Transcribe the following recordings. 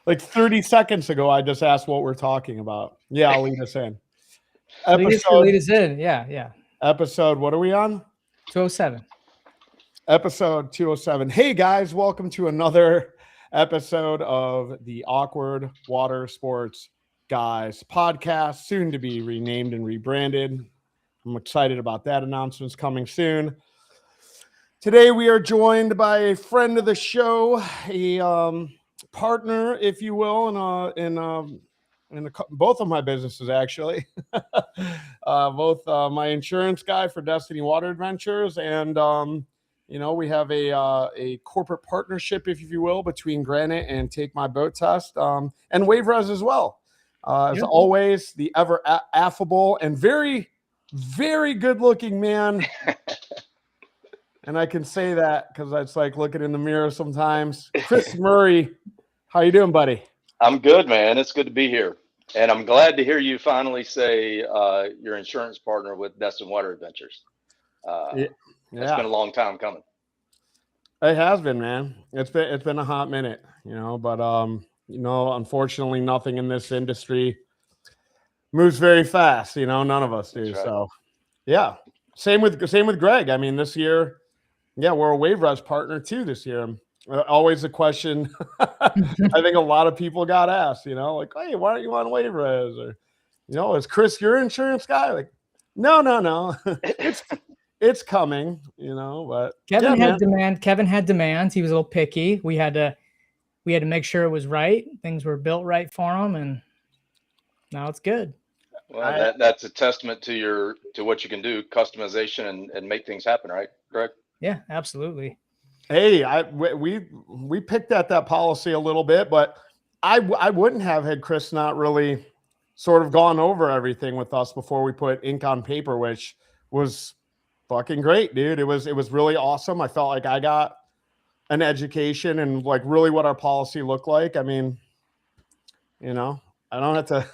Like 30 seconds ago, I just asked what we're talking about. Yeah, I'll lead us in. Lead us in. Yeah. Episode, what are we on? 207. Episode 207. Hey, guys, welcome to another episode of the Awkward Watersports Guys podcast, soon to be renamed and rebranded. I'm excited about that. Announcement's coming soon. Today, we are joined by a friend of the show, a partner, if you will, in both of my businesses, actually. Both my insurance guy for Destiny Water Adventures, and we have a corporate partnership, if you will, between Granite and Take My Boat Test, and wondrous as well. As always, the ever affable and very, very good-looking man. And I can say that because it's like looking in the mirror sometimes. Chris Murray, how you doing, buddy? I'm good, man. It's good to be here. And I'm glad to hear you finally say your insurance partner with Destiny Water Adventures. It's been a long time coming. It has been, man. It's been a hot minute, but unfortunately nothing in this industry moves very fast, none of us do. Right. So yeah. Same with Greg. I mean, this year, we're a wondrous partner too this year. Always a question I think a lot of people got asked, like, hey, why aren't you on wondrous? Or, is Chris your insurance guy? Like, no. It's coming, but Kevin had demand. Kevin had demands. He was a little picky. We had to make sure it was right. Things were built right for him, and now it's good. Well, that's a testament to what you can do, customization and make things happen, right, Greg? Yeah, absolutely. Hey, we picked at that policy a little bit, but I wouldn't have had Chris not really sort of gone over everything with us before we put ink on paper, which was fucking great, dude. It was really awesome. I felt like I got an education and like really what our policy looked like. I mean, I don't have to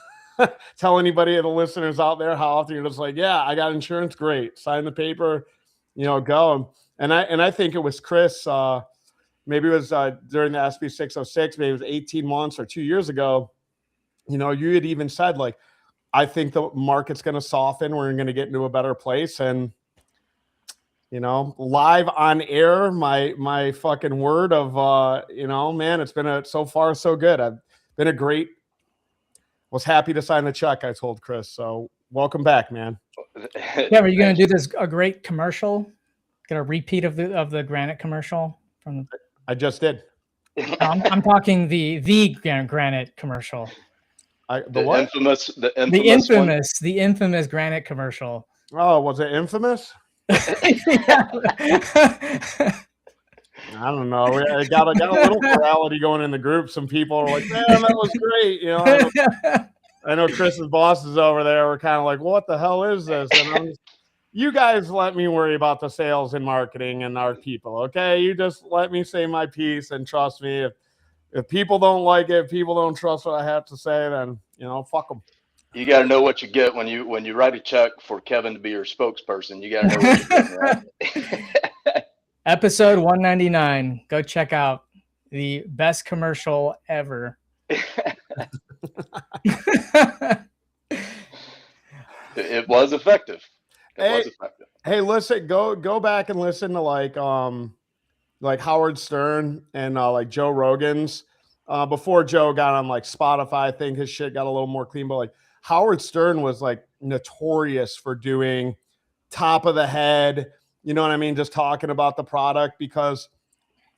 tell anybody of the listeners out there how often you're just like, yeah, I got insurance. Great. Sign the paper, go. And I think it was Chris, maybe it was during the SB 606, maybe it was 18 months or 2 years ago. You had even said, like, I think the market's going to soften. We're going to get into a better place. And, live on air, my fucking word of, man, it's been so far so good. I've been was happy to sign the check, I told Chris. So welcome back, man. Yeah, are you going to do a great commercial? Get a repeat of the Granite commercial from? I just did. I'm talking the Granite commercial. The infamous Granite commercial. Oh, was it infamous? I don't know. I got a little morality going in the group. Some people are like, man, that was great. I know Chris's bosses over there were kind of like, what the hell is this? And you guys let me worry about the sales and marketing and our people, okay? You just let me say my piece and trust me. If people don't like it, if people don't trust what I have to say, then, fuck them. You got to know what you get when you write a check for Kevin to be your spokesperson. You got to know what you're getting, right? Episode 199. Go check out the best commercial ever. It was effective. Hey, listen, go back and listen to like Howard Stern and like Joe Rogan's. Before Joe got on like Spotify, I think his shit got a little more clean, but like Howard Stern was like notorious for doing top of the head, you know what I mean? Just talking about the product because,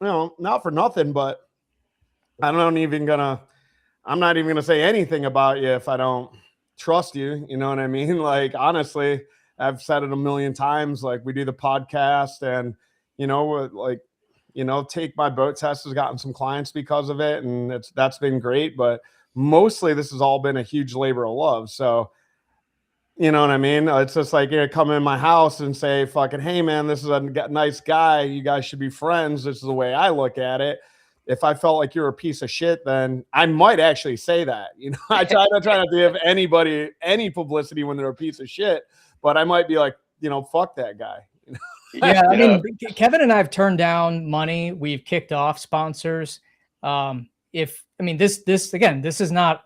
not for nothing, but I'm not even gonna say anything about you if I don't trust you. You know what I mean? Like, honestly, I've said it a million times. Like, we do the podcast and, Take My Boat Test has gotten some clients because of it. And that's been great. But mostly this has all been a huge labor of love. So, you know what I mean? It's just like, come in my house and say, fucking, hey, man, this is a nice guy. You guys should be friends. This is the way I look at it. If I felt like you're a piece of shit, then I might actually say that. I try not to give anybody any publicity when they're a piece of shit, but I might be like, fuck that guy. Yeah, I mean, Kevin and I have turned down money. We've kicked off sponsors. this is not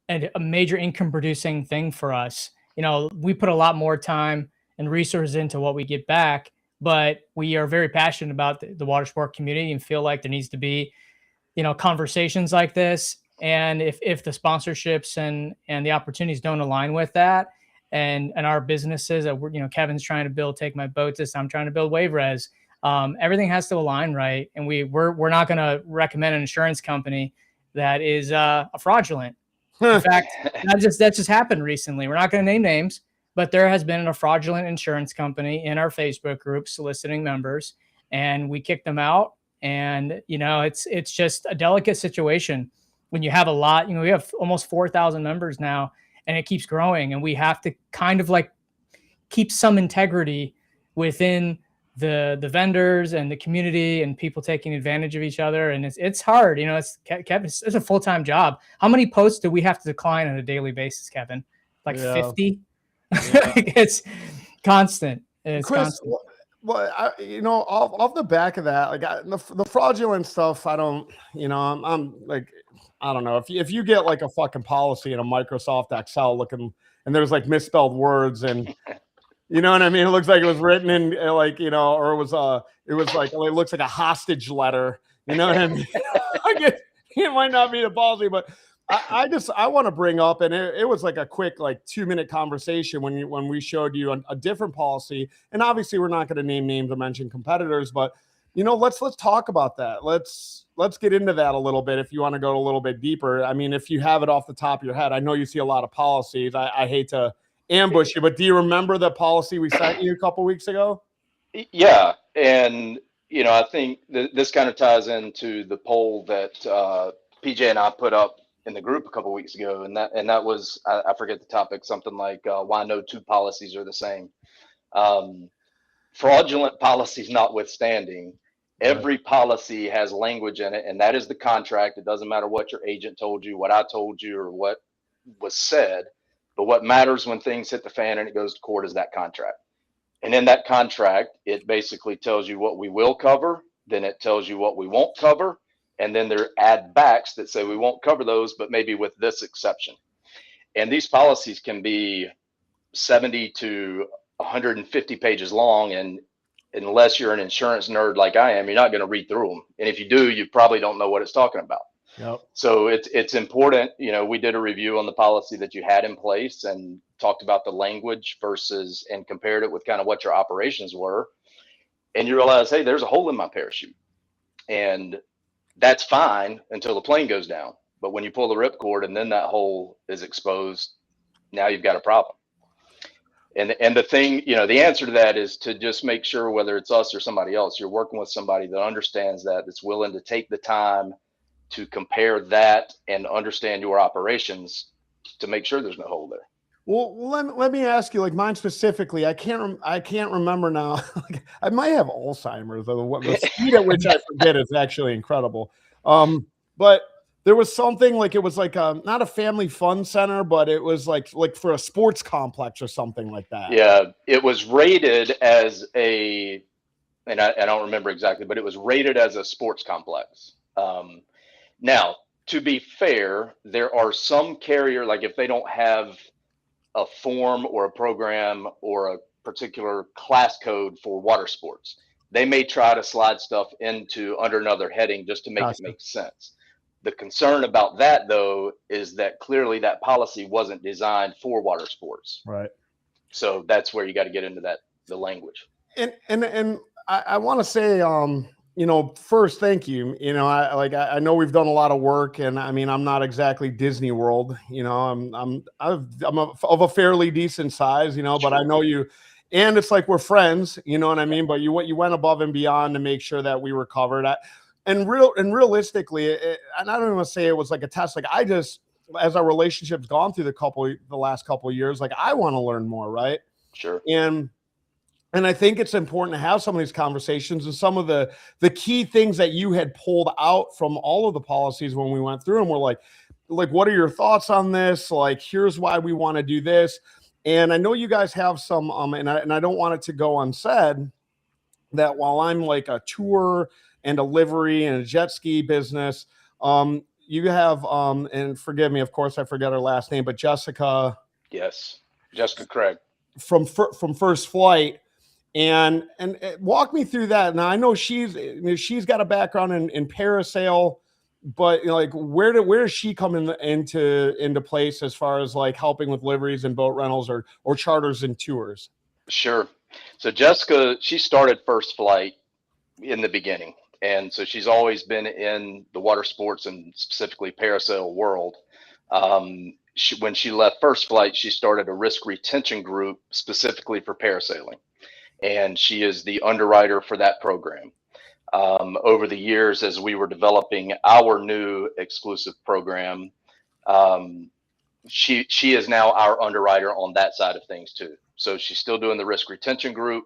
a major income producing thing for us. We put a lot more time and resources into what we get back, but we are very passionate about the water sport community and feel like there needs to be, conversations like this. And if the sponsorships and the opportunities don't align with that, and our businesses that Kevin's trying to build, Take My Boat This, I'm trying to build Wave Res, everything has to align right. And we're not going to recommend an insurance company that is a fraudulent. In fact, that just happened recently. We're not going to name names, but there has been a fraudulent insurance company in our Facebook group soliciting members, and we kicked them out. And it's just a delicate situation when you have a lot. We have almost 4,000 members now, and it keeps growing, and we have to kind of like keep some integrity within the vendors and the community and people taking advantage of each other. And it's hard, Kevin, it's a full-time job. How many posts do we have to decline on a daily basis, Kevin? Like 50? Yeah. It's constant. It's Chris, constant. Well, off the back of that, like the fraudulent stuff, I don't, I'm like, I don't know if you get like a fucking policy in a Microsoft Excel looking, and there's like misspelled words, and you know what I mean? It looks like it was written in like, or it was like, it looks like a hostage letter. You know what I mean? It might not be the policy, but I want to bring up, and it was like a quick, like 2-minute conversation when we showed you a different policy. And obviously we're not going to name names or mention competitors, but let's talk about that. Let's get into that a little bit. If you want to go a little bit deeper, I mean, if you have it off the top of your head, I know you see a lot of policies. I hate to ambush you, but do you remember the policy we sent you a couple weeks ago? Yeah. And, I think this kind of ties into the poll that PJ and I put up in the group a couple weeks ago. And that was, I forget the topic, something like why no two policies are the same. Fraudulent policies notwithstanding, every policy has language in it, and that is the contract. It doesn't matter what your agent told you, what I told you, or what was said. But what matters when things hit the fan and it goes to court is that contract. And in that contract, it basically tells you what we will cover, then it tells you what we won't cover, and then there are add backs that say we won't cover those, but maybe with this exception. And these policies can be 70 to 150 pages long, and unless you're an insurance nerd like I am, you're not going to read through them. And if you do, you probably don't know what it's talking about. Yep. So it's important. We did a review on the policy that you had in place and talked about the language and compared it with kind of what your operations were. And you realize, hey, there's a hole in my parachute. And that's fine until the plane goes down. But when you pull the ripcord and then that hole is exposed, now you've got a problem. And the thing, the answer to that is to just make sure, whether it's us or somebody else, you're working with somebody that understands that's willing to take the time to compare that and understand your operations to make sure there's no hole there. Well, let me ask you, like mine specifically. I can't remember now. I might have Alzheimer's. The speed at which I forget is actually incredible. But there was something like, it was like not a family fun center, but it was like for a sports complex or something like that. Yeah, it was rated as and I don't remember exactly, but it was rated as a sports complex. Now, to be fair, there are some carrier, like if they don't have a form or a program or a particular class code for water sports, they may try to slide stuff under another heading just to make it make sense. The concern about that, though, is that clearly that policy wasn't designed for water sports. Right. So that's where you got to get into the language. And I want to say, first, thank you. I know we've done a lot of work, and I mean, I'm not exactly Disney World. I'm of a fairly decent size, Sure. But I know you, and it's like we're friends. You know what I mean? But you went above and beyond to make sure that we were covered. And realistically, and I don't want to say it was like a test. Like as our relationship's gone through the last couple of years, like I want to learn more, right? Sure. And I think it's important to have some of these conversations, and some of the key things that you had pulled out from all of the policies when we went through them were like, what are your thoughts on this? Like, here's why we want to do this. And I know you guys have some, and I don't want it to go unsaid that while I'm like a tour and a livery and a jet ski business, you have and forgive me, of course, I forget her last name, but Jessica. Yes, Jessica Craig from First Flight. And walk me through that. Now I know she's got a background in parasail, but like where does she come into place as far as like helping with liveries and boat rentals or charters and tours? Sure. So Jessica, she started First Flight in the beginning, and so she's always been in the water sports and specifically parasail world. When she left First Flight, she started a risk retention group specifically for parasailing, and she is the underwriter for that program. Over the years, as we were developing our new exclusive program, she is now our underwriter on that side of things too. So she's still doing the risk retention group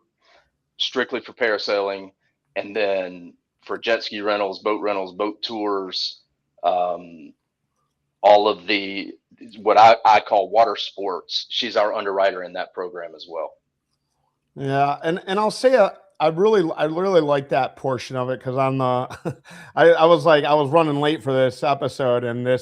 strictly for parasailing, and then for jet ski rentals, boat tours, all of the what I call water sports. She's our underwriter in that program as well. Yeah, and I'll say I really like that portion of it because on the I was running late for this episode, and there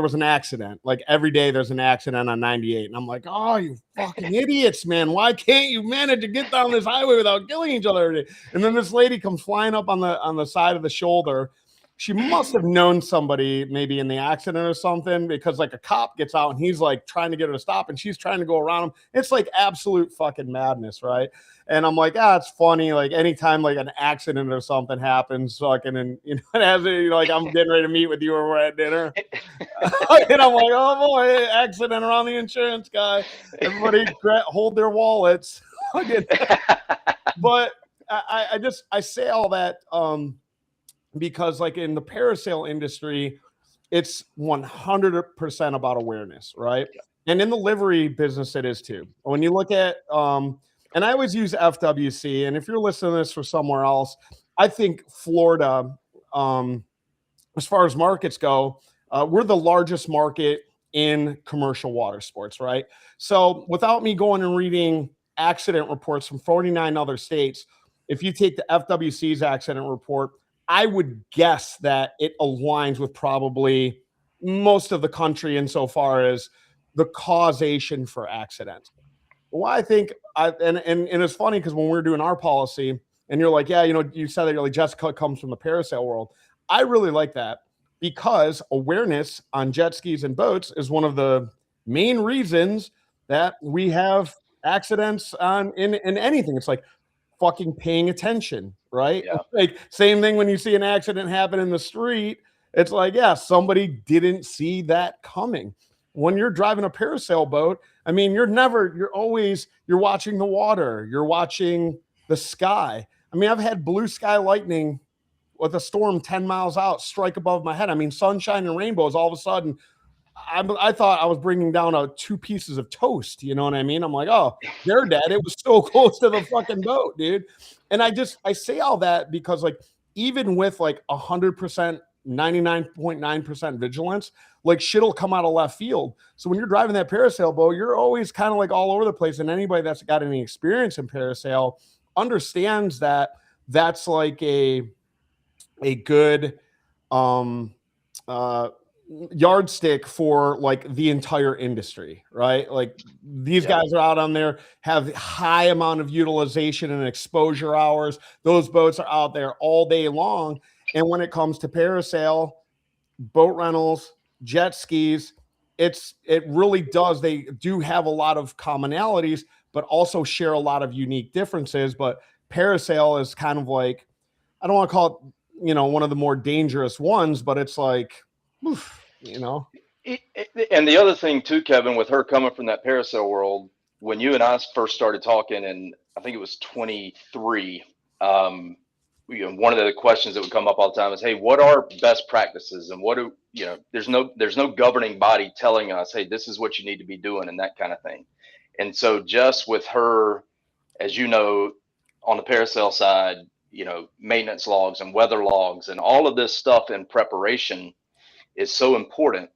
was an accident. Like every day there's an accident on 98, and I'm like, oh, you fucking idiots, man! Why can't you manage to get down this highway without killing each other every day? And then this lady comes flying up on the side of the shoulder. She must have known somebody maybe in the accident or something, because like a cop gets out and he's like trying to get her to stop and she's trying to go around him. It's like absolute fucking madness, right? And I'm like, it's funny. Like anytime like an accident or something happens, fucking, and it has like I'm getting ready to meet with you or we're at dinner, and I'm like, oh boy, accident around the insurance guy. Everybody hold their wallets. But I say all that because like in the parasail industry, it's 100% about awareness, right? Yeah. And in the livery business, it is too. When you look at, and I always use FWC, and if you're listening to this for somewhere else, I think Florida, as far as markets go, we're the largest market in commercial water sports, right? So without me going and reading accident reports from 49 other states, if you take the FWC's accident report, I would guess that it aligns with probably most of the country insofar as the causation for accidents. Well, I think, and it's funny because when we were doing our policy, and you're like, yeah, you said that you're like Jessica comes from the parasail world. I really like that because awareness on jet skis and boats is one of the main reasons that we have accidents in anything. It's like fucking paying attention, right? Yeah. Like same thing when you see an accident happen in the street, it's like, yeah, somebody didn't see that coming. When you're driving a parasail boat, I mean, you're watching the water, you're watching the sky. I mean, I've had blue sky lightning with a storm 10 miles out strike above my head. I mean, sunshine and rainbows, all of a sudden I thought I was bringing down 2 pieces of toast. You know what I mean? I'm like, oh, they're dead. It was so close to the fucking boat, dude. And I say all that because like, even with like 100%, 99.9% vigilance, like shit'll come out of left field. So when you're driving that parasail boat, you're always kind of like all over the place. And anybody that's got any experience in parasail understands that that's like a good, yardstick for like the entire industry, right? Like these guys are out on there, have high amount of utilization and exposure hours. Those boats are out there all day long. And when it comes to parasail, boat rentals, jet skis, it really does. They do have a lot of commonalities, but also share a lot of unique differences. But parasail is kind of like, I don't want to call it, one of the more dangerous ones, but it's like, oof, And the other thing too, Kevin, with her coming from that parasail world, when you and I first started talking, and I think it was 23, one of the questions that would come up all the time is, hey, what are best practices? And what there's no governing body telling us, hey, this is what you need to be doing and that kind of thing. And so just with her, as you know, on the parasail side, maintenance logs and weather logs and all of this stuff in preparation is so important.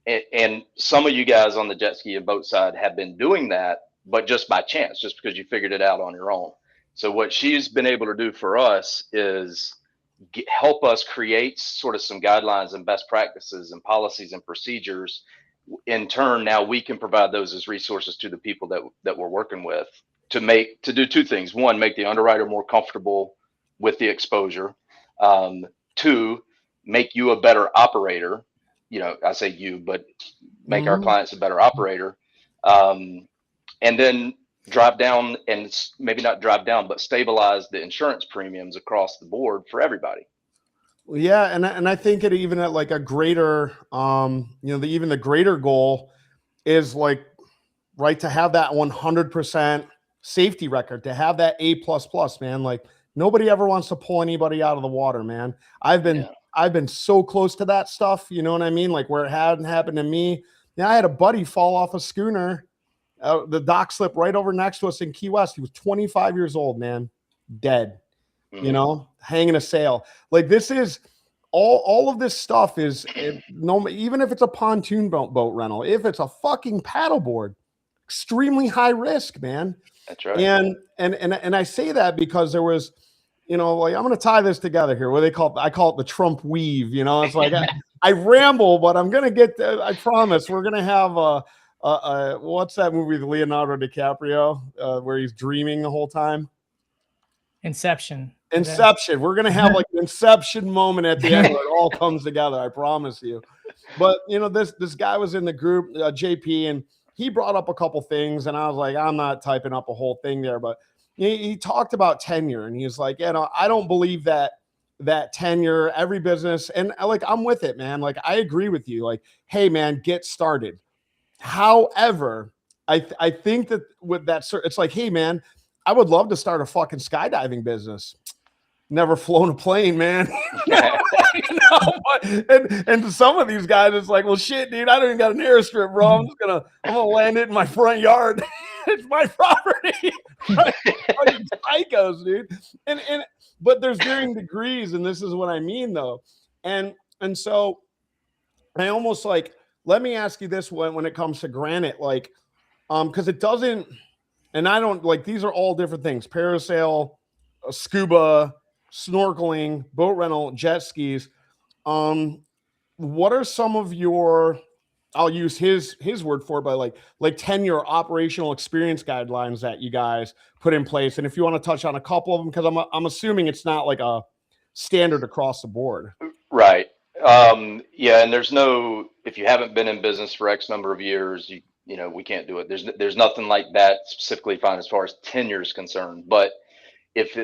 And some of you guys on the jet ski and boat side have been doing that, but just by chance, just because you figured it out on your own. So what she's been able to do for us is help us create sort of some guidelines and best practices and policies and procedures. In turn, now we can provide those as resources to the people that we're working with to do two things. One, make the underwriter more comfortable with the exposure. Two, make you a better operator. I say you, but make our clients a better operator. And then drive down, and maybe not drive down, but stabilize the insurance premiums across the board for everybody. Yeah, and I think it even at like a greater, even the greater goal is like, right, to have that 100% safety record, to have that A++, man. Like nobody ever wants to pull anybody out of the water, man. I've been so close to that stuff, you know what I mean? Like where it hadn't happened to me. Yeah, I had a buddy fall off a schooner. The dock slipped right over next to us in Key West. He was 25 years old, man, dead. Hanging a sail. Like this is all of this stuff is even if it's a pontoon boat rental, if it's a fucking paddleboard, extremely high risk, man. That's right. And I say that because there was, like I'm going to tie this together here. I call it the Trump weave. It's like I ramble, but I'm going to get there. I promise we're going to have what's that movie with Leonardo DiCaprio where he's dreaming the whole time? Inception. We're going to have like an Inception moment at the end where it all comes together. I promise you. But, this guy was in the group, JP, and he brought up a couple things. And I was like, I'm not typing up a whole thing there. But he talked about tenure. And he's like, I don't believe that tenure, every business. And like, I'm with it, man. Like, I agree with you. Like, hey, man, get started. However, I think that with that, it's like, hey, man, I would love to start a fucking skydiving business. Never flown a plane, man. And to some of these guys, it's like, well, shit, dude, I don't even got an airstrip, bro. I'm gonna land it in my front yard. It's my property. Psychos, dude. But there's varying degrees, and this is what I mean, though. And so I almost like, let me ask you this when it comes to granite, like, because it doesn't. And I don't like, these are all different things: parasail, scuba, snorkeling, boat rental, jet skis. What are some of your, I'll use his word for it, but like tenure operational experience guidelines that you guys put in place? And if you want to touch on a couple of them, because I'm assuming it's not like a standard across the board. Right. Yeah. And if you haven't been in business for X number of years, we can't do it. There's nothing like that specifically found as far as tenure is concerned. But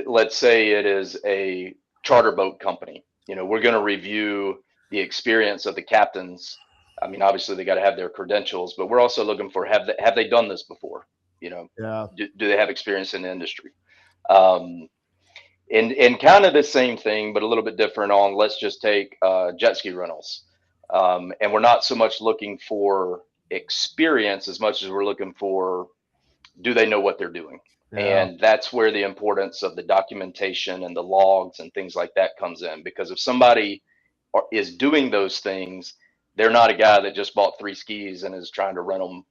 let's say it is a charter boat company, we're going to review the experience of the captains. I mean, obviously they got to have their credentials, but we're also looking for, have they done this before? Yeah. Do they have experience in the industry? And kind of the same thing, but a little bit different on, let's just take jet ski rentals. And we're not so much looking for experience as much as we're looking for, do they know what they're doing? Yeah. And that's where the importance of the documentation and the logs and things like that comes in, because if somebody is doing those things, they're not a guy that just bought 3 skis and is trying to rent them,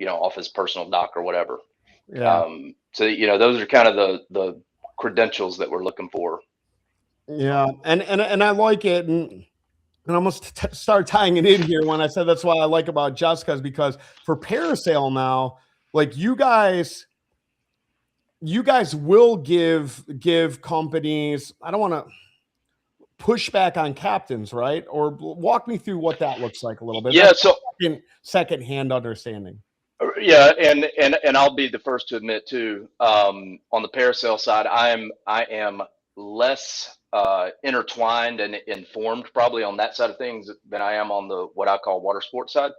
off his personal dock or whatever. Yeah. So those are kind of the credentials that we're looking for. Yeah, and I like it, and I'm gonna start tying it in here when I said that's what I like about Jessica's, because for parasail now, like you guys will give companies, I don't want to push back on captains, right? Or walk me through what that looks like a little bit. Yeah, that's so second-hand understanding. Yeah, and I'll be the first to admit too, on the parasail side, I am less intertwined and informed probably on that side of things than I am on the what I call water sports side.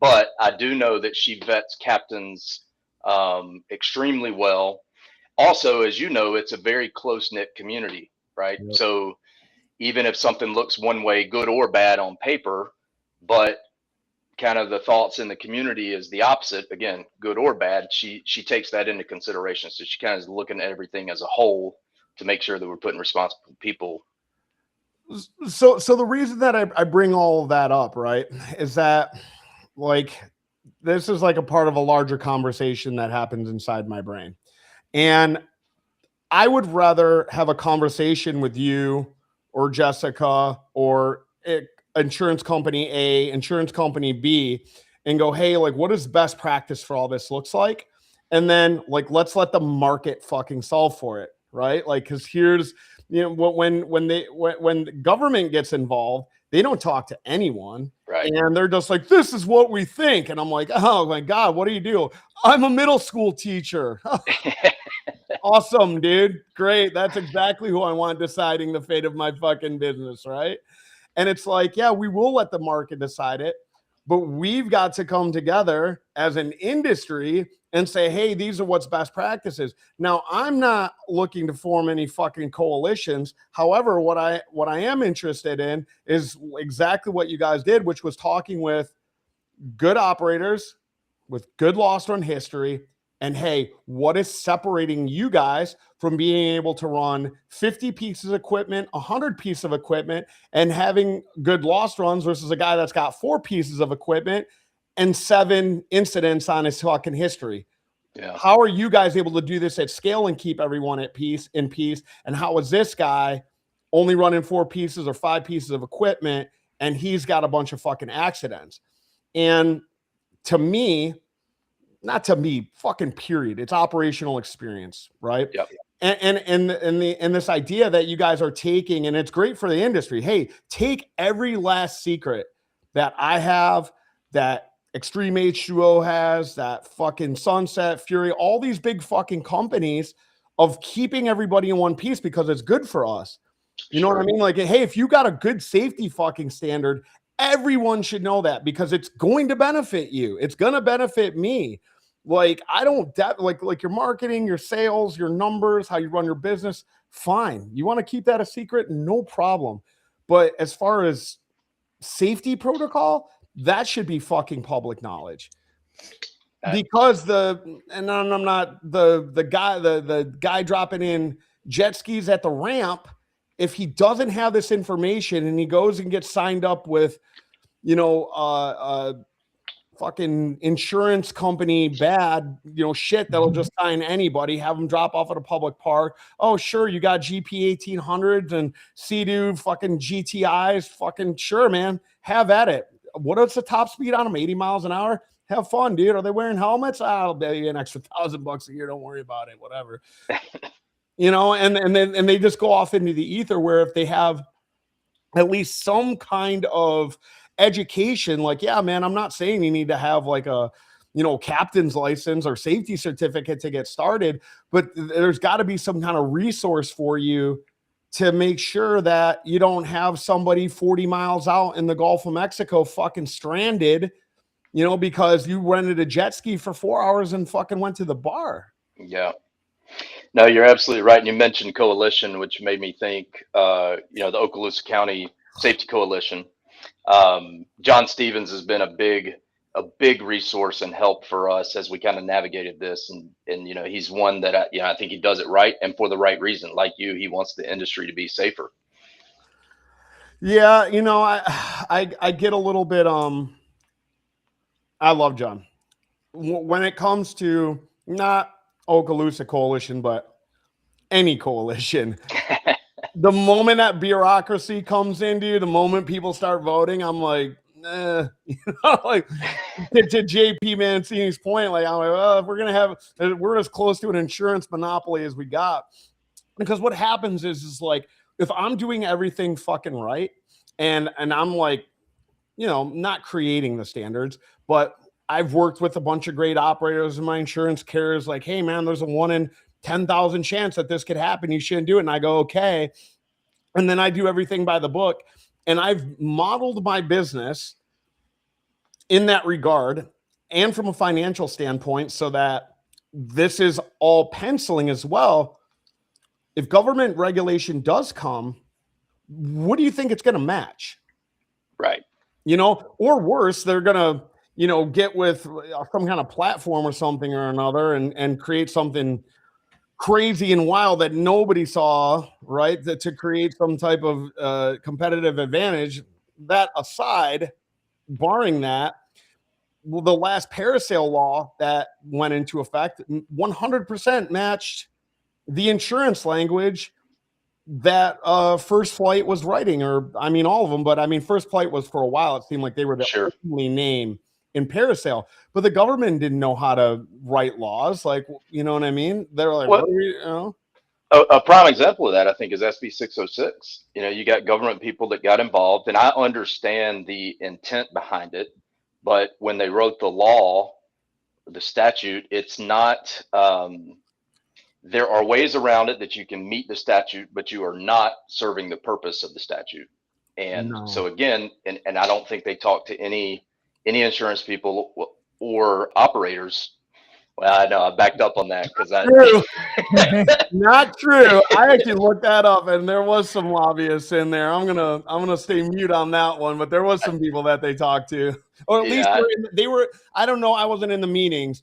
But I do know that she vets captains extremely well. Also, as you know, it's a very close-knit community, right? Yep. So even if something looks one way, good or bad on paper, but kind of the thoughts in the community is the opposite, again, good or bad, she takes that into consideration. So she kind of is looking at everything as a whole to make sure that we're putting responsible people. So the reason that I bring all of that up, right, is that like this is like a part of a larger conversation that happens inside my brain. And I would rather have a conversation with you or Jessica or insurance company A, insurance company B, and go, hey, like, what is best practice for all this looks like? And then like, let's let the market fucking solve for it. Right. Like, cause here's, when the government gets involved, they don't talk to anyone. Right. And they're just like, this is what we think. And I'm like, oh my God, what do you do? I'm a middle school teacher. Awesome, dude. Great. That's exactly who I want deciding the fate of my fucking business. Right. And it's like, yeah, we will let the market decide it, but we've got to come together as an industry and say, hey, these are what's best practices. Now, I'm not looking to form any fucking coalitions. However, what I am interested in is exactly what you guys did, which was talking with good operators with good loss run history. And hey, what is separating you guys from being able to run 50 pieces of equipment, 100 pieces of equipment, and having good loss runs versus a guy that's got 4 pieces of equipment and 7 incidents on his fucking history? Yeah. How are you guys able to do this at scale and keep everyone in peace? And how is this guy only running 4 pieces or 5 pieces of equipment and he's got a bunch of fucking accidents? And to me, not to me, fucking period. It's operational experience, right? Yep. And this idea that you guys are taking, and it's great for the industry. Hey, take every last secret that I have, that Extreme H2O has, that fucking Sunset, Fury, all these big fucking companies of keeping everybody in one piece because it's good for us. You know what I mean? Like, hey, if you got a good safety fucking standard, everyone should know that because it's going to benefit you. It's going to benefit me. Like, I don't like your marketing, your sales, your numbers, how you run your business. Fine. You want to keep that a secret? No problem. But as far as safety protocol, that should be fucking public knowledge. Because I'm not the guy dropping in jet skis at the ramp. If he doesn't have this information and he goes and gets signed up with, fucking insurance company bad, shit that'll just sign anybody, have them drop off at a public park. Oh, sure, you got GP 1800s and Sea-Doo fucking GTIs. Fucking sure, man. Have at it. What is the top speed on them? 80 miles an hour? Have fun, dude. Are they wearing helmets? I'll bet you an extra $1,000 a year. Don't worry about it. Whatever. And they just go off into the ether where if they have at least some kind of education, like, yeah, man, I'm not saying you need to have like a, captain's license or safety certificate to get started, but there's got to be some kind of resource for you to make sure that you don't have somebody 40 miles out in the Gulf of Mexico fucking stranded, because you rented a jet ski for 4 hours and fucking went to the bar. Yeah. No, you're absolutely right. And you mentioned coalition, which made me think, the Okaloosa County Safety Coalition. John Stevens has been a big resource and help for us as we kind of navigated this. And he's one that I think he does it right and for the right reason. Like you, he wants the industry to be safer. Yeah. I get a little bit, I love John. When it comes to not Okaloosa Coalition, but any coalition, the moment that bureaucracy comes in, dude, the moment people start voting, I'm like, like to JP Mancini's point, like, I'm like, well, if we're as close to an insurance monopoly as we got. Because what happens is like, if I'm doing everything fucking right, and I'm like, not creating the standards, but I've worked with a bunch of great operators and my insurance carriers like, hey man, there's a 1 in 10,000 chance that this could happen. You shouldn't do it. And I go, okay. And then I do everything by the book. And I've modeled my business in that regard and from a financial standpoint so that this is all penciling as well. If government regulation does come, what do you think it's going to match? Right. Or worse, they're going to, get with some kind of platform or something or another and create something crazy and wild that nobody saw, right? To create some type of competitive advantage. That aside, barring that, the last parasail law that went into effect 100% matched the insurance language that First Flight was writing, or I mean all of them, but I mean First Flight was for a while. It seemed like they were the Sure. only name in parasail, but the government didn't know how to write laws. Like, you know what I mean? They're like, Well, what are we, you know? a prime example of that, I think, is SB 606. You know, you got government people that got involved, and I understand the intent behind it, but when they wrote the law, the statute, it's not. There are ways around it that you can meet the statute, but you are not serving the purpose of the statute. And No. so again, and I don't think they talk to any insurance people or operators. Well, I know I backed up on that because I. Not true. I actually looked that up, and there was some lobbyists in there. I'm gonna stay mute on that one, but there was some people that they talked to, or at least they were. I don't know. I wasn't in the meetings,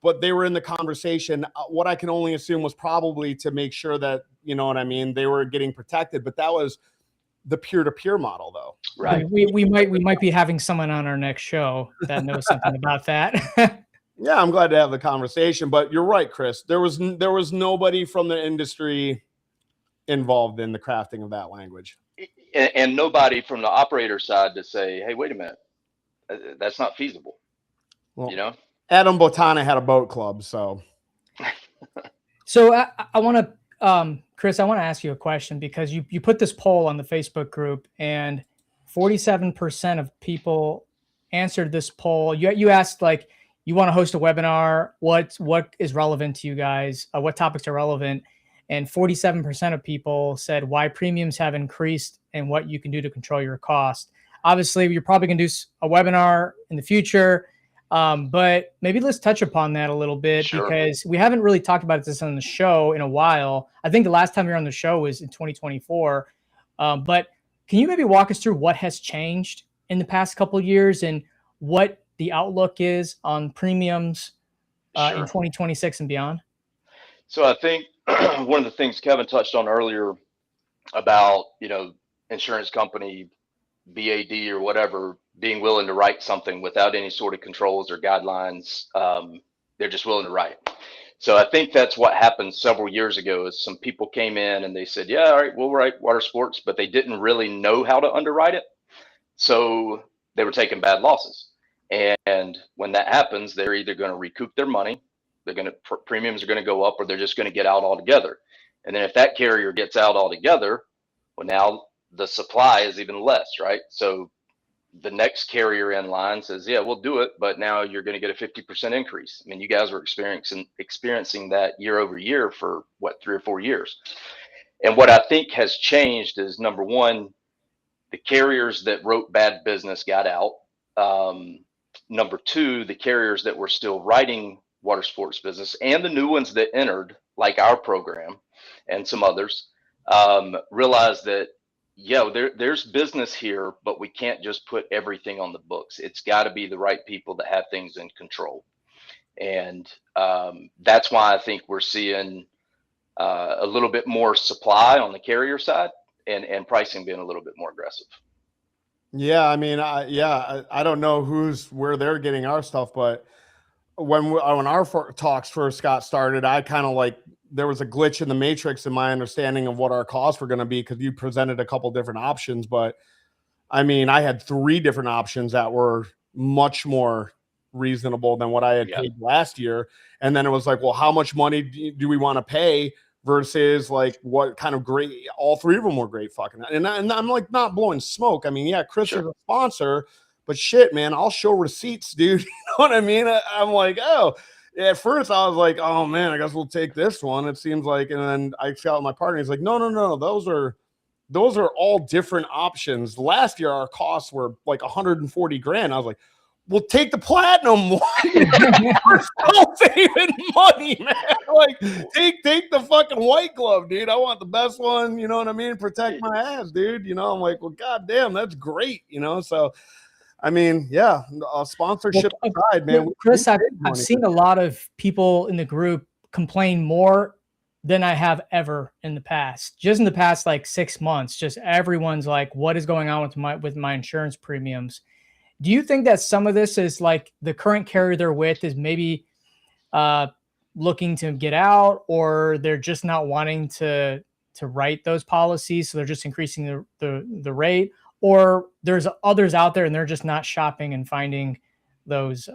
but they were in the conversation. What I can only assume was probably to make sure that, you know what I mean, they were getting protected. But that was the peer-to-peer model, though. Right. We might be having someone on our next show that knows something about that. Yeah, I'm glad to have the conversation, but you're right, Chris. There was nobody from the industry involved in the crafting of that language, and nobody from the operator side to say, "Hey, wait a minute, that's not feasible." Well, you know, Adam Botana had a boat club, so. So I want to, Chris, I want to ask you a question, because you put this poll on the Facebook group, and 47% of people answered this poll. You asked, like, you want to host a webinar, what is relevant to you guys, what topics are relevant, and 47% of people said why premiums have increased and what you can do to control your cost. Obviously, you're probably going to do a webinar in the future, but maybe let's touch upon that a little bit. Sure. Because we haven't really talked about this on the show in a while. I think the last time you were on the show was in 2024. But can you maybe walk us through what has changed in the past couple of years and what the outlook is on premiums in 2026 and beyond? So I think one of the things Kevin touched on earlier about, insurance company, BAD or whatever, being willing to write something without any sort of controls or guidelines. They're just willing to write. So I think that's what happened several years ago, is some people came in and they said, yeah, all right, we'll write water sports, but they didn't really know how to underwrite it. So they were taking bad losses. And when that happens, they're either going to recoup their money, premiums are going to go up, or they're just going to get out altogether. And then if that carrier gets out altogether, well, now the supply is even less, right? So the next carrier in line says, yeah, we'll do it, but now you're going to get a 50% increase. I mean, you guys were experiencing that year over year for 3 or 4 years. And what I think has changed is, number one, the carriers that wrote bad business got out. Number two, the carriers that were still writing water sports business and the new ones that entered, like our program and some others, realized that, there's business here, but we can't just put everything on the books. It's got to be the right people that have things in control. And that's why I think we're seeing a little bit more supply on the carrier side and pricing being a little bit more aggressive. Yeah, I mean, I don't know where they're getting our stuff, but when our talks first got started, I kind of there was a glitch in the matrix in my understanding of what our costs were going to be, because you presented a couple different options. But I mean, I had 3 different options that were much more reasonable than what I had paid last year. And then it was like, well, how much money do we want to pay versus what kind of great? All 3 of them were great fucking. And I'm not blowing smoke. I mean, yeah, Chris is a sponsor, but shit, man, I'll show receipts, dude. You know what I mean? I'm like, oh. At first, I was like, "Oh man, I guess we'll take this one." It seems like, and then I felt my partner. He's like, "No, those are all different options." Last year, our costs were like 140 grand. I was like, "We'll take the platinum one." We're still saving money, man. Take the fucking white glove, dude. I want the best one. You know what I mean? Protect my ass, dude. I'm like, well, goddamn, that's great. So. I mean, yeah, sponsorship aside, man. Chris, I've seen a lot of people in the group complain more than I have ever in the past. Just in the past 6 months, just everyone's like, what is going on with my insurance premiums? Do you think that some of this is the current carrier they're with is maybe looking to get out, or they're just not wanting to to write those policies, so they're just increasing the rate, or there's others out there and they're just not shopping and finding those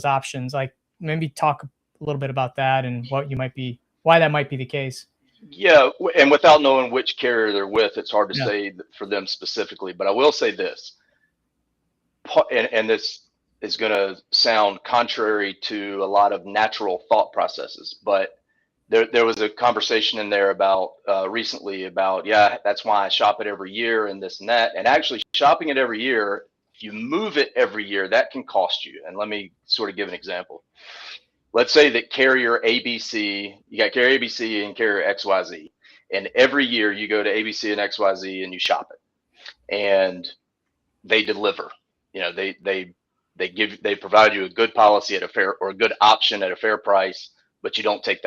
options. Like, maybe talk a little bit about that and why that might be the case. Yeah, and without knowing which carrier they're with, it's hard to say for them specifically. But I will say this, and this is going to sound contrary to a lot of natural thought processes, but there was a conversation in there about recently about, yeah, that's why I shop it every year and this and that. And actually shopping it every year, if you move it every year, that can cost you. And let me sort of give an example. Let's say that carrier ABC, you got carrier ABC and carrier XYZ, and every year you go to ABC and XYZ and you shop it, and they deliver. You know, they provide you a good policy at a fair, or a good option at a fair price, but you don't take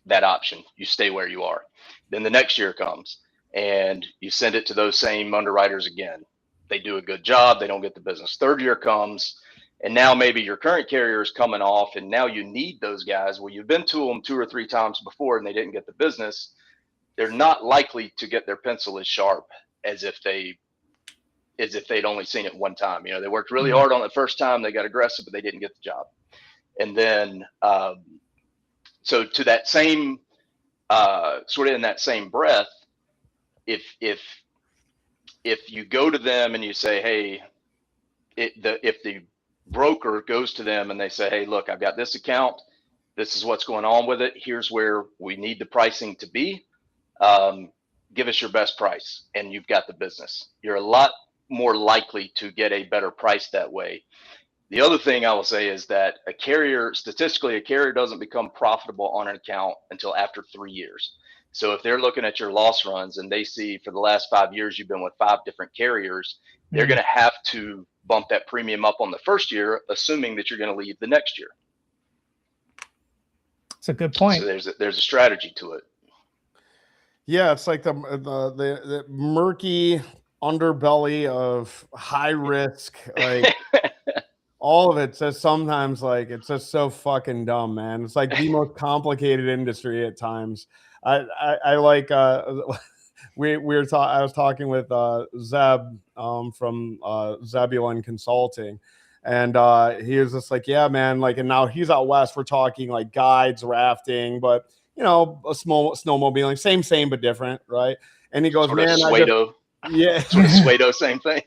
that option. You stay where you are. Then the next year comes and you send it to those same underwriters again. They do a good job. They don't get the business. Third year comes, and now maybe your current carrier is coming off, and now you need those guys. Well, you've been to them 2 or 3 times before and they didn't get the business. They're not likely to get their pencil as sharp as if they'd only seen it one time. You know, they worked really hard on it first time, they got aggressive, but they didn't get the job. And then, so to that same, sort of in that same breath, if you go to them and you say, hey, if the broker goes to them and they say, hey, look, I've got this account, this is what's going on with it, here's where we need the pricing to be, give us your best price, and you've got the business. You're a lot more likely to get a better price that way. The other thing I will say is that statistically, a carrier doesn't become profitable on an account until after 3 years. So if they're looking at your loss runs and they see for the last 5 years you've been with 5 different carriers, they're going to have to bump that premium up on the first year, assuming that you're going to leave the next year. That's a good point. So there's a strategy to it. Yeah, it's like the murky underbelly of high risk, like all of it says sometimes, like, it's just so fucking dumb, man. It's like the most complicated industry at times. I like I was talking with Zeb from Zebulon Consulting, and he was just like, yeah, man, like, and now he's out west, we're talking like guides, rafting, but you know, a small snowmobiling, same but different, right? And he goes, sort man, yeah, sort of Suedo, same thing.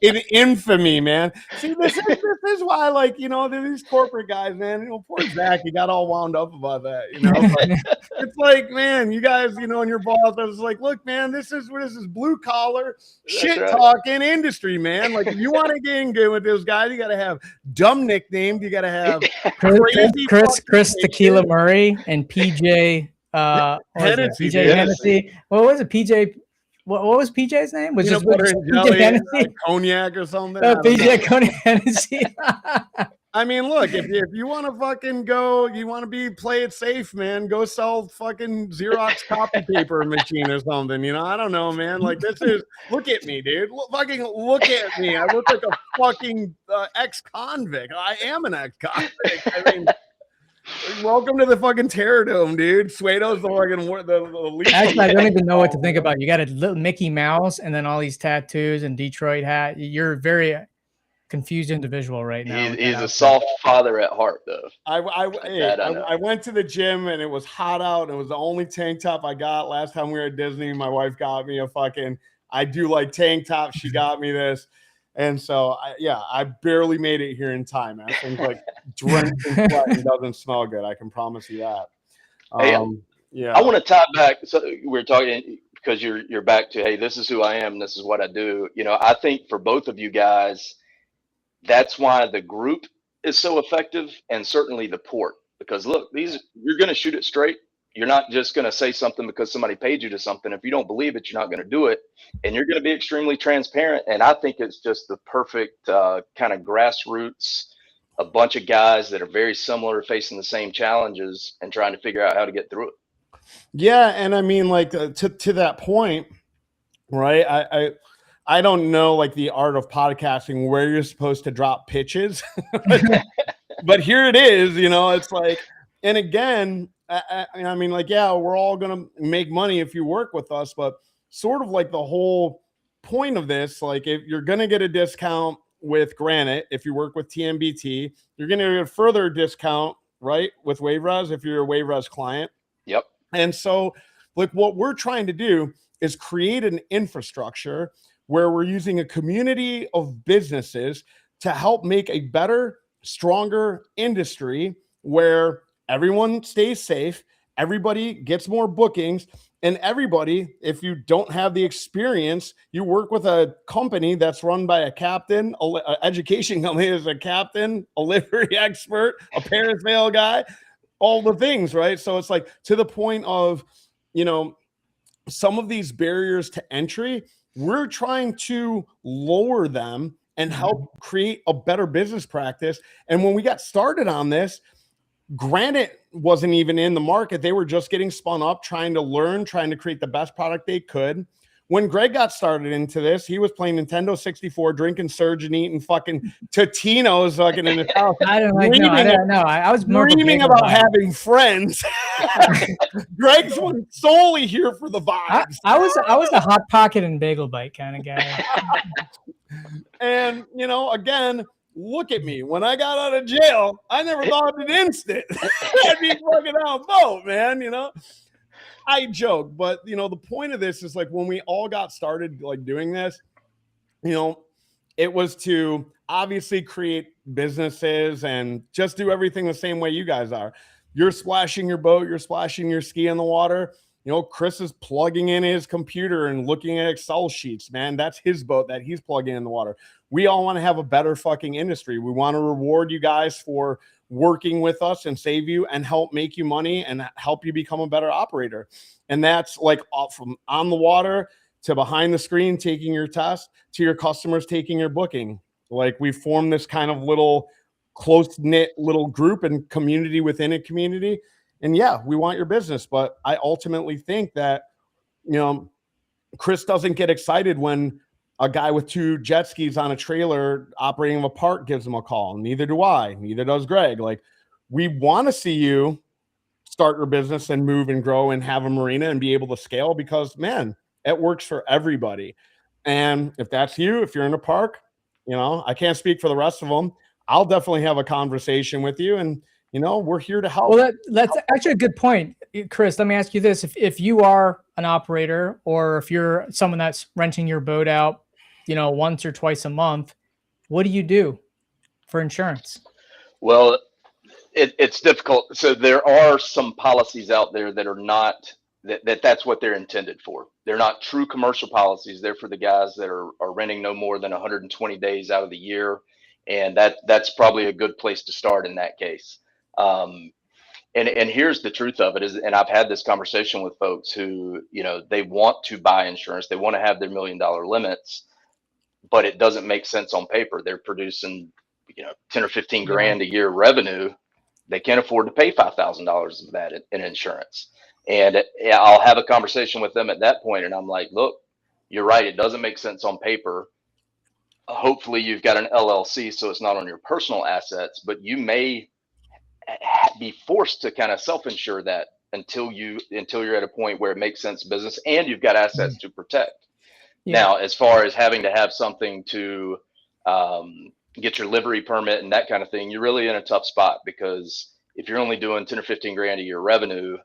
In infamy, man. See, this is why, like, you know, these corporate guys, man. You know, poor Zach, he got all wound up about that. You know, but it's like, man, you guys, you know, and your boss was like, look, man, this is blue collar shit talking industry, man. Like, if you want to get in good with those guys, you got to have dumb nicknames. You got to have Chris Tequila Murray and PJ. Hennessy. Hennessy. What was it? PJ. What was PJ's name? Was just PJ Hennessy, cognac or something. Oh, PJ Cognac Hennessy. I mean, look, if you want to fucking go, you want to play it safe, man. Go sell fucking Xerox copy paper machine or something. You know, I don't know, man. Like, this is, look at me, dude. Fucking look at me. I look like a fucking ex-convict. I am an ex-convict. I mean. Welcome to the fucking Terror Dome, dude. Suedo's the least. Actually, I don't even know what to think about. You got a little Mickey Mouse and then all these tattoos and Detroit hat. You're a very confused individual right now. He's a soft father at heart, though. I went to the gym and it was hot out. And it was the only tank top I got last time we were at Disney. My wife got me a fucking. I do like tank tops. She got me this. And so, I barely made it here in time, man. Things like drenched in sweat and doesn't smell good. I can promise you that. Yeah. I want to tie back. So we're talking because you're back to, hey, this is who I am. This is what I do. You know, I think for both of you guys, that's why the group is so effective, and certainly the port. Because look, you're going to shoot it straight. You're not just going to say something because somebody paid you to something. If you don't believe it, you're not going to do it. And you're going to be extremely transparent. And I think it's just the perfect kind of grassroots, a bunch of guys that are very similar, facing the same challenges and trying to figure out how to get through it. Yeah. And I mean, like, to that point, right? I don't know, like, the art of podcasting where you're supposed to drop pitches, but here it is, you know, it's like, and again, I mean, like, yeah, we're all going to make money if you work with us, but sort of like the whole point of this, like if you're going to get a discount with Granite, if you work with TMBT, you're going to get a further discount, right, with WaveRes if you're a WaveRes client. Yep. And so, like, what we're trying to do is create an infrastructure where we're using a community of businesses to help make a better, stronger industry where everyone stays safe, everybody gets more bookings, and everybody, if you don't have the experience, you work with a company that's run by a captain, an education company is a captain, a livery expert, a parasail guy, all the things, right? So it's like to the point of, you know, some of these barriers to entry, we're trying to lower them and help create a better business practice. And when we got started on this, Granite wasn't even in the market. They were just getting spun up, trying to learn, trying to create the best product they could. When Greg got started into this, he was playing Nintendo 64, drinking Surge and eating fucking Totino's fucking in his house. I don't like, no, I don't know. I was more dreaming about having friends. Greg's one solely here for the vibes. I was a hot pocket and bagel bite kind of guy. And, you know, again, look at me. When I got out of jail, I never thought an instant I'd be fucking out boat, man. You know, I joke, but you know, the point of this is like when we all got started like doing this, you know, it was to obviously create businesses and just do everything the same way you guys are. You're splashing your boat, you're splashing your ski in the water. You know, Chris is plugging in his computer and looking at Excel sheets, man. That's his boat that he's plugging in the water. We all want to have a better fucking industry. We want to reward you guys for working with us and save you and help make you money and help you become a better operator. And that's like from on the water to behind the screen, taking your test, to your customers taking your booking. Like we formed this kind of little close-knit little group and community within a community. And yeah, we want your business. But I ultimately think that, you know, Chris doesn't get excited when a guy with 2 jet skis on a trailer operating a park gives him a call. Neither do I. Neither does Greg. Like, we want to see you start your business and move and grow and have a marina and be able to scale because, man, it works for everybody. And if that's you, if you're in a park, you know, I can't speak for the rest of them. I'll definitely have a conversation with you. And, you know, we're here to help. Well, that's actually a good point, Chris. Let me ask you this. If you are an operator or if you're someone that's renting your boat out, you know, once or twice a month, what do you do for insurance? Well, it's difficult. So there are some policies out there that are not that's what they're intended for. They're not true commercial policies. They're for the guys that are renting no more than 120 days out of the year. And that's probably a good place to start in that case. And here's the truth of it is, and I've had this conversation with folks who, you know, they want to buy insurance. They want to have their $1 million limits, but it doesn't make sense on paper. They're producing, you know, 10 or 15 grand a year revenue. They can't afford to pay $5,000 of that in insurance. And I'll have a conversation with them at that point, and I'm like, look, you're right. It doesn't make sense on paper. Hopefully you've got an LLC, so it's not on your personal assets, but you may be forced to kind of self-insure that until you're at a point where it makes sense business and you've got assets to protect. Yeah. Now, as far as having to have something to get your livery permit and that kind of thing, you're really in a tough spot because if you're only doing 10 or 15 grand a year revenue,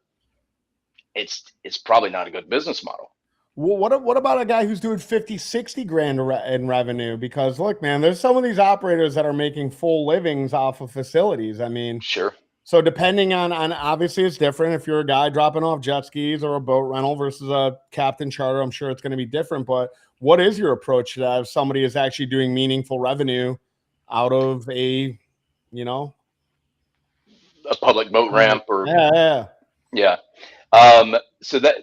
it's probably not a good business model. Well, what about a guy who's doing 50, 60 grand in revenue? Because look, man, there's some of these operators that are making full livings off of facilities. I mean, sure. So depending on obviously it's different. If you're a guy dropping off jet skis or a boat rental versus a captain charter, I'm sure it's going to be different. But what is your approach to that if somebody is actually doing meaningful revenue out of a, you know, a public boat ramp or yeah. So that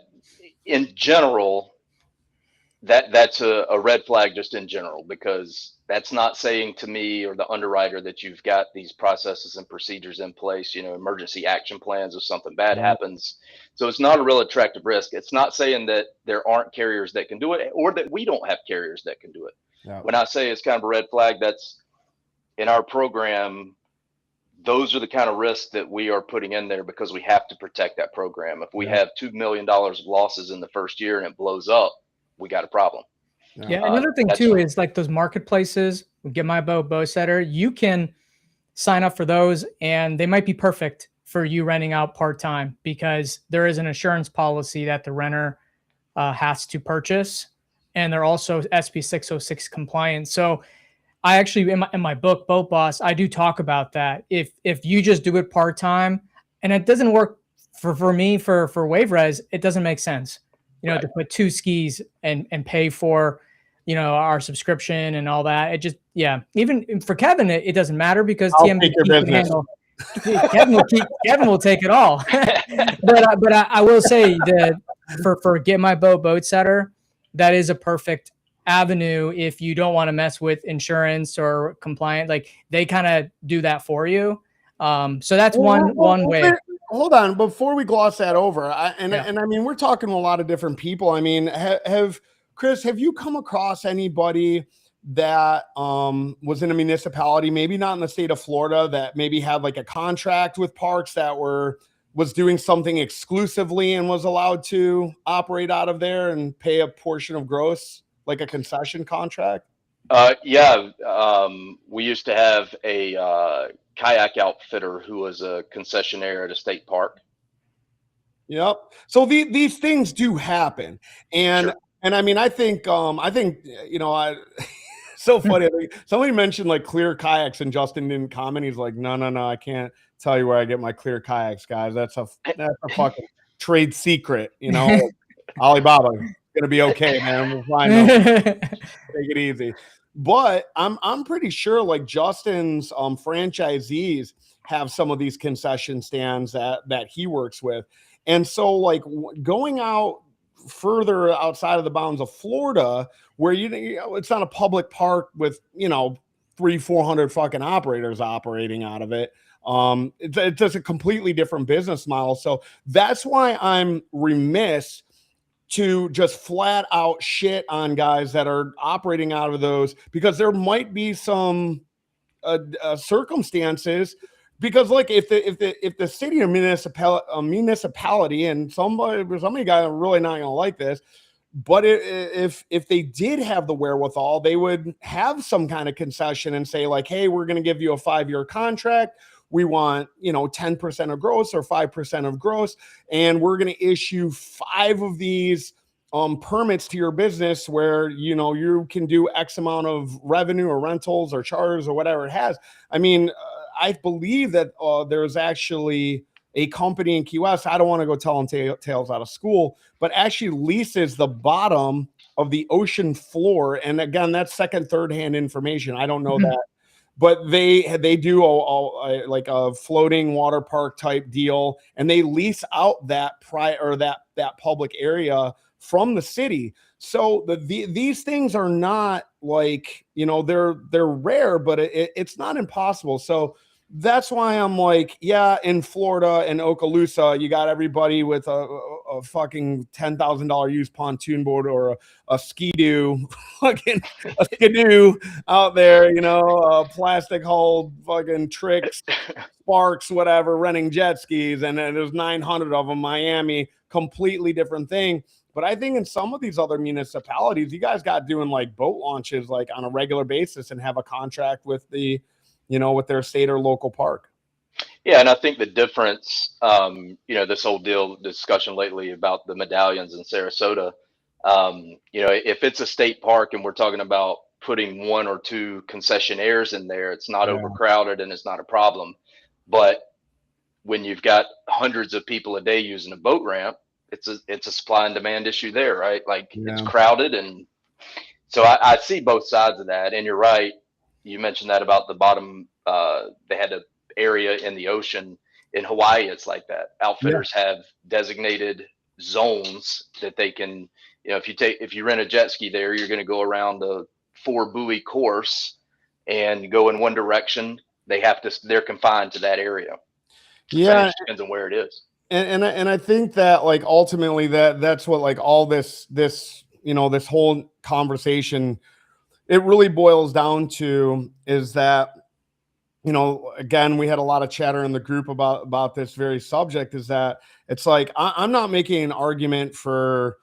in general, that's a red flag just in general, because that's not saying to me or the underwriter that you've got these processes and procedures in place, you know, emergency action plans if something bad happens. So it's not a real attractive risk. It's not saying that there aren't carriers that can do it or that we don't have carriers that can do it. When I say it's kind of a red flag, that's in our program. those are the kind of risks that we are putting in there because we have to protect that program. If we have $2 million of losses in the first year and it blows up, we got a problem. Yeah. Another thing too is like those marketplaces, Get My Boat, Bow Setter, you can sign up for those and they might be perfect for you renting out part-time because there is an insurance policy that the renter has to purchase. And they're also SB 606 compliant. So I actually, in my book, Boat Boss, I do talk about that. If you just do it part-time and it doesn't work for me, for wave res, it doesn't make sense, to put 2 skis and pay for, our subscription and all that. It just, even for Kevin, it doesn't matter because TMB can handle. Kevin will take it all. but I will say that for Get My Boat Boat Setter, that is a perfect avenue if you don't want to mess with insurance or compliant. Like they kind of do that for you. So that's one way. Hold on, before we gloss that over, and I mean we're talking to a lot of different people. I mean, Chris, have you come across anybody that was in a municipality, maybe not in the state of Florida, that maybe had like a contract with parks that was doing something exclusively and was allowed to operate out of there and pay a portion of gross, like a concession contract? We used to have a kayak outfitter who was a concessionaire at a state park. Yep. So these things do happen, and Sure. and I mean, I think so funny. Somebody mentioned like clear kayaks, and Justin didn't comment. He's like, no, I can't tell you where I get my clear kayaks, guys. That's a fucking trade secret. Alibaba gonna be okay, man. We'll find them. Take it easy. But I'm pretty sure like Justin's franchisees have some of these concession stands that he works with, and so like going out further outside of the bounds of Florida, where it's not a public park with 300-400 fucking operators operating out of it. It's just a completely different business model. So that's why I'm remiss to just flat out shit on guys that are operating out of those, because there might be some circumstances. Because like if the city or municipality, and somebody guy really not gonna like this, but if they did have the wherewithal, they would have some kind of concession and say like, hey, we're gonna give you a 5-year contract. We want 10% of gross or 5% of gross, and we're gonna issue 5 of these permits to your business where you can do X amount of revenue or rentals or charters or whatever it has. I mean, I believe that there's actually a company in Key West. I don't want to go telling tales out of school, but actually leases the bottom of the ocean floor. And again, that's second, third hand information. I don't know that, but they do like a floating water park type deal, and they lease out that that public area from the city. So these things are not like, they're rare, but it's not impossible. So that's why I'm like, in Florida and Okaloosa, you got everybody with a fucking $10,000 used pontoon boat or a skidoo, fucking a skidoo out there, plastic hull, fucking tricks, sparks, whatever, renting jet skis, and then there's 900 of them. Miami, completely different thing. But I think in some of these other municipalities, you guys got doing like boat launches like on a regular basis and have a contract with with their state or local park. Yeah, and I think the difference, this whole discussion lately about the medallions in Sarasota, if it's a state park and we're talking about putting 1 or 2 concessionaires in there, it's not overcrowded and it's not a problem. But when you've got hundreds of people a day using a boat ramp, it's a supply and demand issue there, right? Like it's crowded. And so I see both sides of that. And you're right. You mentioned that about the bottom. They had an area in the ocean in Hawaii. It's like that. Outfitters have designated zones that they can, if you rent a jet ski there, you're going to go around the 4 buoy course and go in one direction. They're confined to that area. Yeah. It depends on where it is. And I think that like ultimately that's what like all this whole conversation, it really boils down to is that you know, again, we had a lot of chatter in the group about this very subject, is that it's like, I'm not making an argument for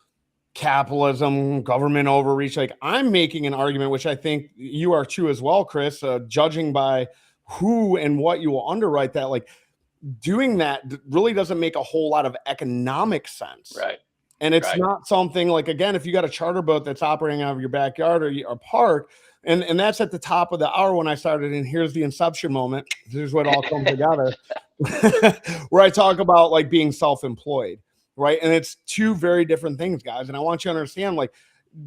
capitalism, government overreach. Like, I'm making an argument, which I think you are too as well, Chris, judging by who and what you will underwrite, that like doing that really doesn't make a whole lot of economic sense. Right. And it's Right. not something like, again, if you got a charter boat that's operating out of your backyard or a park, and that's at the top of the hour when I started, and here's the inception moment. Here's what all comes together, where I talk about like being self-employed, right? And it's two very different things, guys. And I want you to understand, like,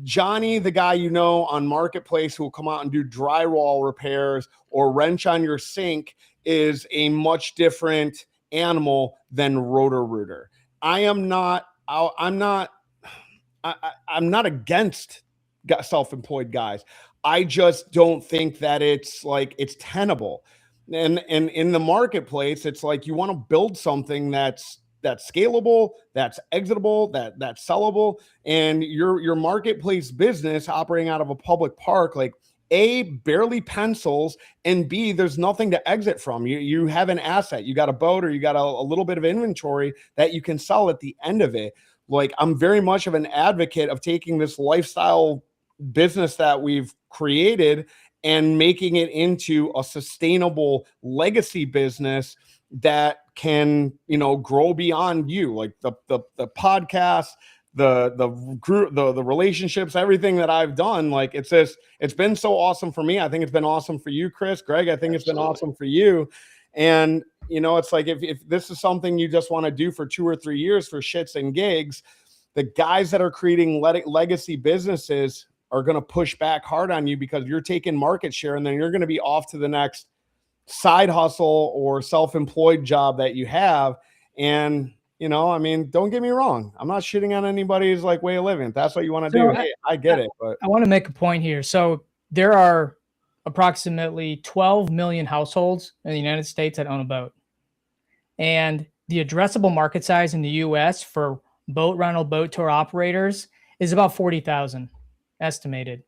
Johnny, the guy you know on Marketplace who will come out and do drywall repairs or wrench on your sink, is a much different animal than Roto-Rooter. I'm not against self-employed guys. I just don't think that it's like it's tenable. And in the marketplace, it's like you want to build something that's scalable, that's exitable, that's sellable. And your marketplace business operating out of a public park, like, A, barely pencils, and B, there's nothing to exit from. You have an asset, you got a boat, or you got a little bit of inventory that you can sell at the end of it. Like, I'm very much of an advocate of taking this lifestyle business that we've created and making it into a sustainable legacy business that can, you know, grow beyond you. Like the podcast, the group, the relationships, everything that I've done, like, it's been so awesome for me. I think it's been awesome for you, Chris. Greg, I think It's been awesome for you. And, you know, it's like, if this is something you just want to do for 2 or 3 years for shits and gigs, the guys that are creating legacy businesses are going to push back hard on you, because you're taking market share, and then you're going to be off to the next side hustle or self-employed job that you have. And, you know, I mean, don't get me wrong, I'm not shitting on anybody's like way of living. If that's what you want to do, hey, I get it. But I want to make a point here. So there are approximately 12 million households in the United States that own a boat. And the addressable market size in the US for boat rental, boat tour operators is about 40,000 estimated.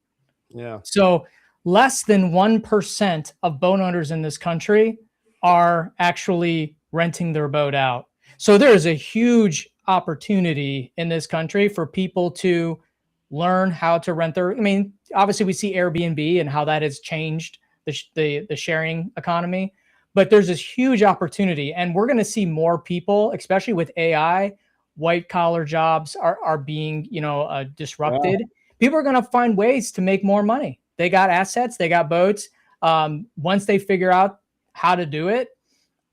yeah. So less than 1% of boat owners in this country are actually renting their boat out. So there is a huge opportunity in this country for people to learn how to rent their, I mean, obviously we see Airbnb and how that has changed the sharing economy, but there's this huge opportunity, and we're going to see more people, especially with AI, white collar jobs are being, you know, disrupted. Yeah. People are going to find ways to make more money. They got assets, they got boats. Once they figure out how to do it,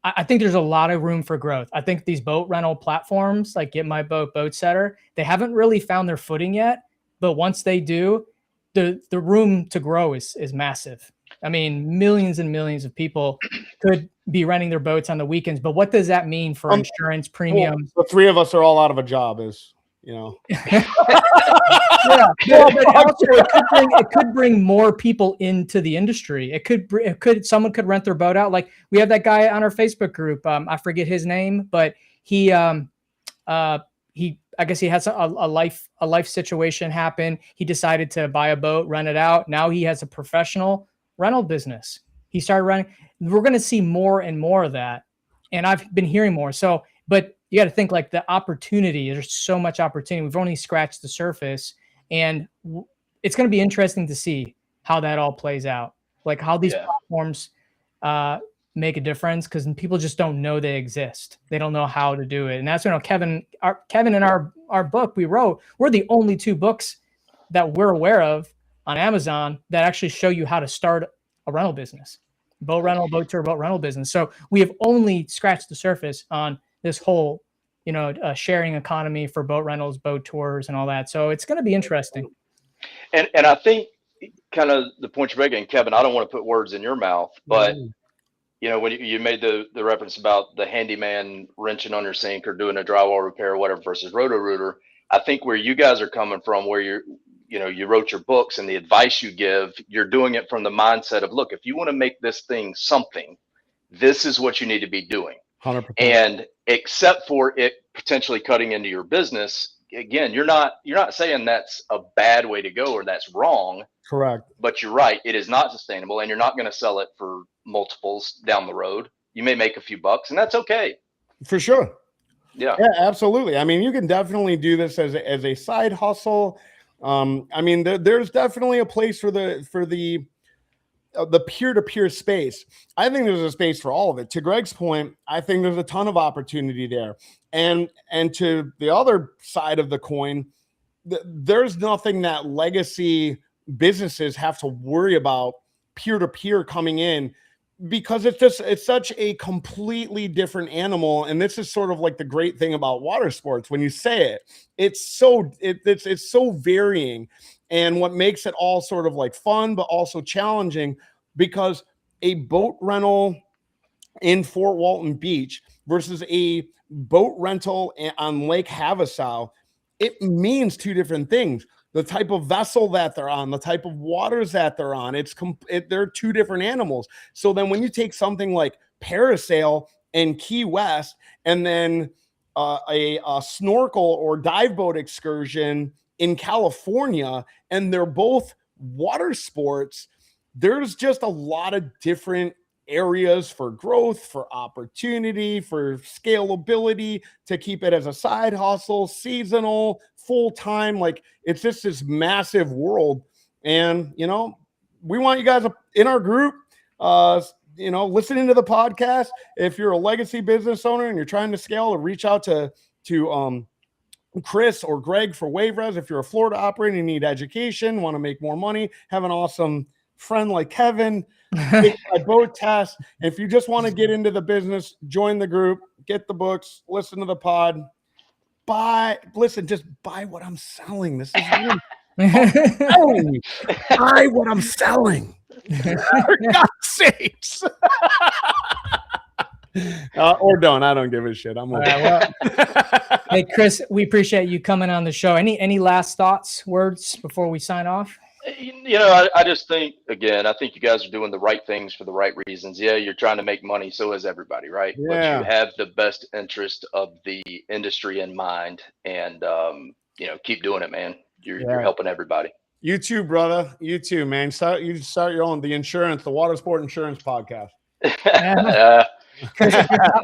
I think there's a lot of room for growth. I think these boat rental platforms like Get My Boat, Boat Setter, they haven't really found their footing yet. But once they do, the room to grow is massive. I mean, millions and millions of people could be renting their boats on the weekends. But what does that mean for insurance premiums? Well, the three of us are all out of a job, is, you know. Yeah, well, but also it could bring more people into the industry. Someone could rent their boat out. Like, we have that guy on our Facebook group. I forget his name, but he I guess he has a life situation happen. He decided to buy a boat, rent it out. Now he has a professional rental business. He started running. We're going to see more and more of that, and I've been hearing more. So, but you got to think, like, the opportunity. There's so much opportunity. We've only scratched the surface, and it's going to be interesting to see how that all plays out. Like, how these platforms make a difference, because people just don't know they exist. They don't know how to do it. And that's when Kevin in our book we wrote, we're the only 2 books that we're aware of on Amazon that actually show you how to start a rental business, boat rental, boat tour, boat rental business. So we have only scratched the surface on this whole, you know, sharing economy for boat rentals, boat tours, and all that. So it's going to be interesting. And I think kind of the point you're making, Kevin, I don't want to put words in your mouth, but you know, when you made the reference about the handyman wrenching on your sink or doing a drywall repair or whatever versus Roto-Rooter, I think where you guys are coming from, where you wrote your books and the advice you give, you're doing it from the mindset of, look, if you want to make this thing something, this is what you need to be doing. 100%. And except for it potentially cutting into your business, again, you're not saying that's a bad way to go or that's wrong. Correct. But you're right. It is not sustainable, and you're not going to sell it for multiples down the road. You may make a few bucks, and that's okay. For sure. Yeah. Yeah, absolutely. I mean, you can definitely do this as a side hustle. I mean, there's definitely a place for the peer-to-peer space. I think there's a space for all of it. To Greg's point, I think there's a ton of opportunity there. And to the other side of the coin, there's nothing that legacy businesses have to worry about peer-to-peer coming in, because it's such a completely different animal. And this is sort of like the great thing about water sports. When you say it, it's so varying. And what makes it all sort of like fun, but also challenging, because a boat rental in Fort Walton Beach versus a boat rental on Lake Havasu, it means two different things. The type of vessel that they're on, the type of waters that they're on, they're two different animals. So then when you take something like parasail in Key West, and then a snorkel or dive boat excursion in California, and they're both water sports, there's just a lot of different areas for growth, for opportunity, for scalability, to keep it as a side hustle, seasonal, full-time. Like, it's just this massive world. And, we want you guys in our group, listening to the podcast. If you're a legacy business owner and you're trying to scale, or reach out to Chris or Greg for WaveRes. If you're a Florida operator, you need education, want to make more money, have an awesome friend like Kevin, take my boat test. If you just want to get into the business, join the group, get the books, listen to the pod, just buy what I'm selling. This is really buy what I'm selling. For God's sakes. Or don't. I don't give a shit. I'm okay. Hey, Chris, we appreciate you coming on the show. Any last thoughts, words before we sign off? I just think, again, I think you guys are doing the right things for the right reasons. Yeah, you're trying to make money. So is everybody, right? Yeah. But you have the best interest of the industry in mind, and keep doing it, man. You're helping everybody. You too, brother. You too, man. You start your own, the water sport insurance podcast. Chris,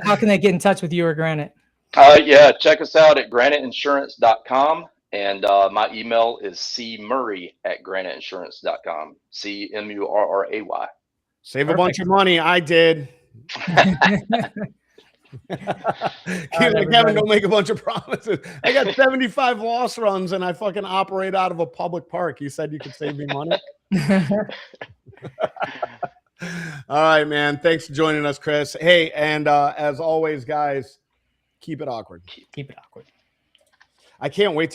how can they get in touch with you or Granite? Check us out at graniteinsurance.com. And my email is cmurray@graniteinsurance.com. CMURRAY. Save a bunch of money. I did. Kevin, don't make a bunch of promises. I got 75 loss runs and I fucking operate out of a public park. You said you could save me money. All right, man. Thanks for joining us, Chris. Hey, and as always, guys, keep it awkward. Keep it awkward. I can't wait to